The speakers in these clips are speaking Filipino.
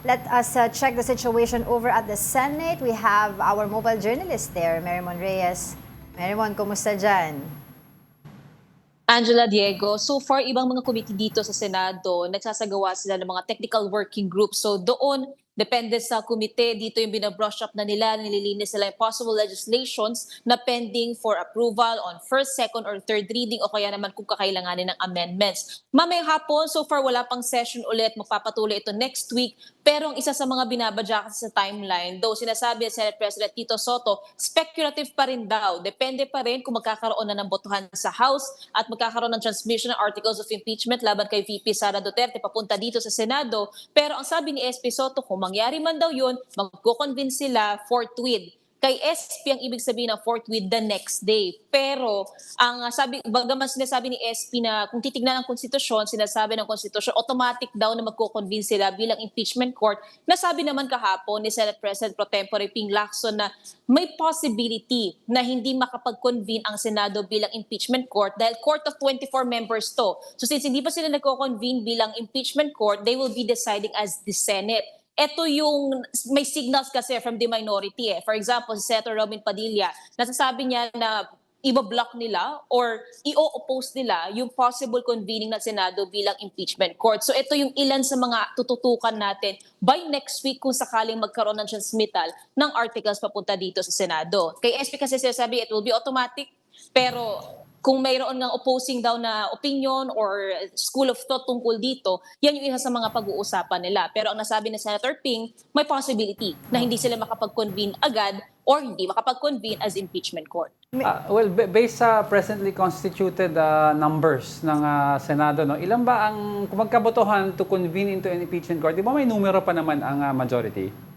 let us check the situation over at the Senate. We have our mobile journalist there, Marymon Reyes. Marymon, kumusta dyan? Angela, Diego, so far ibang mga committee dito sa Senado, nagsasagawa sila ng mga technical working groups. So doon, depende sa komite, dito yung binabrush up na nila, nililinis nila yung possible legislations na pending for approval on first, second, or third reading o kaya naman kung kakailanganin ng amendments. Mamayang hapon, so far wala pang session ulit, magpapatuloy ito next week. Pero ang isa sa mga binabadya kasi sa timeline, though sinasabi ni Senate President Tito Soto, speculative pa rin daw. Depende pa rin kung magkakaroon na ng botohan sa House at magkakaroon ng transmission ng articles of impeachment laban kay VP Sara Duterte papunta dito sa Senado. Pero ang sabi ni SP Soto, kung mangyari man daw yun, magko-convince sila forthwith. Kay SP ang ibig sabihin ng forthwith the next day. Pero ang sabi, bagaman sinasabi ni SP na kung titignan ang konstitusyon, sinasabi ng konstitusyon, automatic daw na magko-convince sila bilang impeachment court. Nasabi naman kahapon ni Senate President Pro Tempore Ping Lacson na may possibility na hindi makapag-convene ang Senado bilang impeachment court dahil court of 24 members to. So since hindi pa sila nagko-convene bilang impeachment court, they will be deciding as the Senate. Ito yung may signals kasi from the minority eh. For example, si Senator Robin Padilla, nasasabi niya na iba-block nila or i-oppose nila yung possible convening ng Senado bilang impeachment court. So ito yung ilan sa mga tututukan natin by next week kung sakaling magkaroon ng transmittal ng articles papunta dito sa Senado. Kay SP kasi sinasabi it will be automatic, pero kung mayroon ng opposing daw na opinion or school of thought tungkol dito, yan yung isa sa mga pag-uusapan nila. Pero ang nasabi ni Senator Ping, may possibility na hindi sila makapag-convene agad or hindi makapag-convene as impeachment court. Based sa presently constituted numbers ng Senado, no, ilan ba ang kung magkabotohan to convene into an impeachment court? Di ba may numero pa naman ang majority?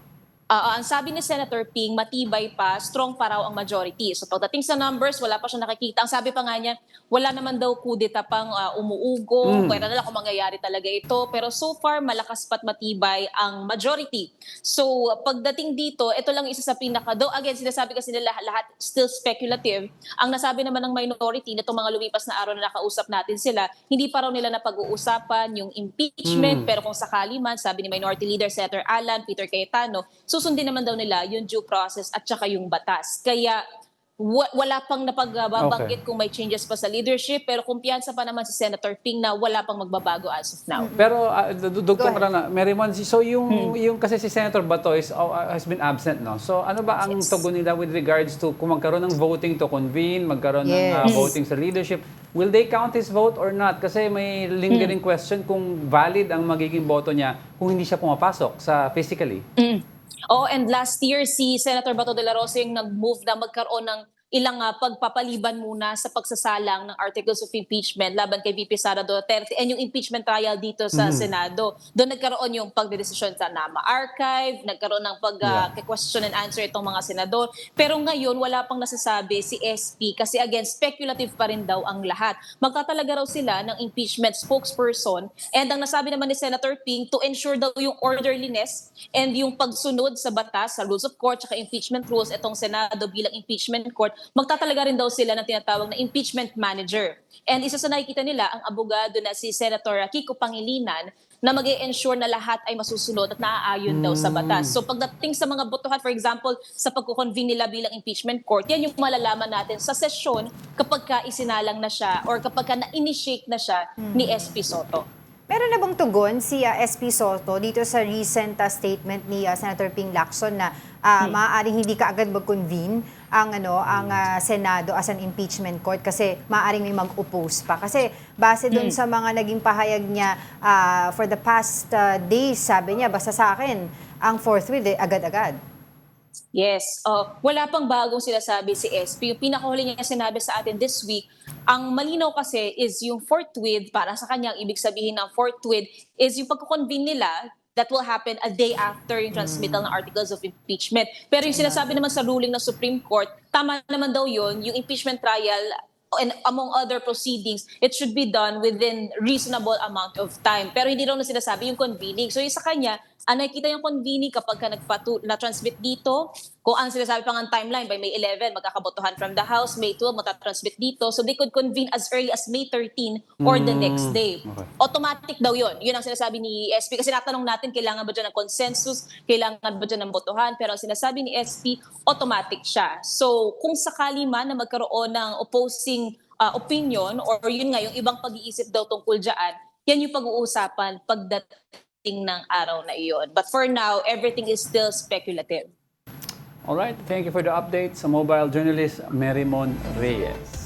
Ang sabi ni Senator Ping, matibay pa, strong pa raw ang majority. So pagdating sa numbers, wala pa siya nakikita. Ang sabi pa nga niya, wala naman daw kudeta pang umuugo. Pwede na lang kung mangyayari talaga ito. Pero so far, malakas pa't matibay ang majority. So pagdating dito, ito lang isa sa pinaka. Though again, sinasabi kasi nila lahat still speculative. Ang nasabi naman ng minority, nitong mga lumipas na araw na nakausap natin sila, hindi pa raw nila napag-uusapan yung impeachment. Pero kung sakali man, sabi ni Minority Leader Senator Alan, Peter Cayetano, susundin naman daw nila yung due process at saka yung batas. Kaya wala pang napagbabanggit kung may changes pa sa leadership, pero kumpiyansa pa naman si Senator Ping na wala pang magbabago as of now. Pero Dr. Marana, Marymon, so yung kasi si Senator Bato has been absent, no? So ano ba ang tugon nila with regards to kung magkaroon ng voting to convene, magkaroon ng voting sa leadership, will they count his vote or not? Kasi may lingering question kung valid ang magiging boto niya kung hindi siya pumapasok sa physically. Oh, and last year si Senator Bato de la Rosa yung nag-move na magkaroon ng ilang pagpapaliban muna sa pagsasalang ng articles of impeachment laban kay VP Sara Duterte and yung impeachment trial dito sa Senado. Doon nagkaroon yung pagdedesisyon sa NAMA archive, nagkaroon ng question and answer itong mga senador. Pero ngayon, wala pang nasasabi si SP kasi again, speculative pa rin daw ang lahat. Magtatalaga raw sila ng impeachment spokesperson and ang nasabi naman ni Senator Ping to ensure daw yung orderliness and yung pagsunod sa batas, sa rules of court, saka impeachment rules, itong Senado bilang impeachment court, magtatalaga rin daw sila ng tinatawag na impeachment manager. And isa sa nakikita nila, ang abogado na si Senator Kiko Pangilinan, na mag-i-ensure na lahat ay masusunod at naaayon daw sa batas. So pagdating sa mga botohan, for example, sa pagkukonvene nila bilang impeachment court, yan yung malalaman natin sa sesyon kapag ka isinalang na siya or kapag ka na-initiate na siya ni SP Soto. Meron na bang tugon si SP Soto dito sa recent statement ni Senator Ping Lacson na maaaring hindi kaagad mag-convene ang Senado as an impeachment court kasi maaaring may mag-oppose pa? Kasi base dun sa mga naging pahayag niya for the past days, sabi niya, basta sa akin, ang forthwith agad-agad. Yes. Wala pang bagong sinasabi si SP. Yung pinakahuli niya sinabi sa atin this week, ang malinaw kasi is yung forthwith, para sa kanya, ang ibig sabihin ng forthwith is yung pagkukonvene nila that will happen a day after yung transmittal ng articles of impeachment. Pero yung sinasabi naman sa ruling ng Supreme Court, tama naman daw yun, yung impeachment trial and among other proceedings, it should be done within reasonable amount of time. Pero hindi raw na sinasabi yung convening. So yung sa kanya, nakikita yung convening kapag ka na-transmit dito kung ang sinasabi pa ng timeline, by May 11, magkakabotohan from the House, May 12, matatransmit dito. So they could convene as early as May 13 or the next day. Okay. Automatic daw yun. Yun ang sinasabi ni SP. Kasi natanong natin, kailangan ba dyan ng consensus? Kailangan ba dyan ng botohan? Pero ang sinasabi ni SP, automatic siya. So kung sakali man na magkaroon ng opposing opinion or yun nga, yung ibang pag-iisip daw tungkol dyan, yan yung pag-uusapan pagdating ng araw na iyon. But for now, everything is still speculative. Alright, thank you for the update sa mobile journalist Merrimon Reyes.